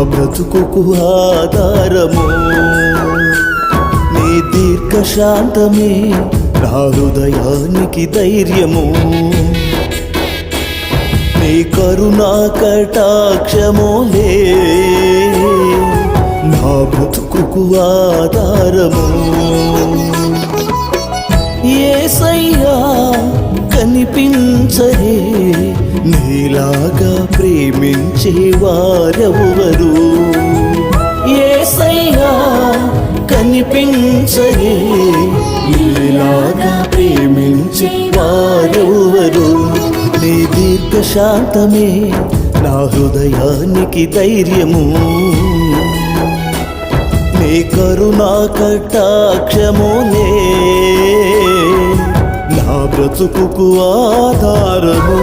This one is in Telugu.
బ్రతుకుకు ఆధారము. నీ దీర్ఘశాంతమే నా హృదయానికి ధైర్యము. నీ కరుణా కటాక్షమోలే నా బ్రతుకుకు ఆధారము. యేసయ్యా కనిపించరే నీలాగా ప్రేమించే వారెవరు. యేసయ్యా కనిపించరే నీలాగా ప్రేమించే వారెవరు. నీ దీర్ఘశాంతమే నా హృదయానికి ధైర్యము. నీ కరుణా కటాక్షమోలే నా బ్రతుకుకు ఆధారము.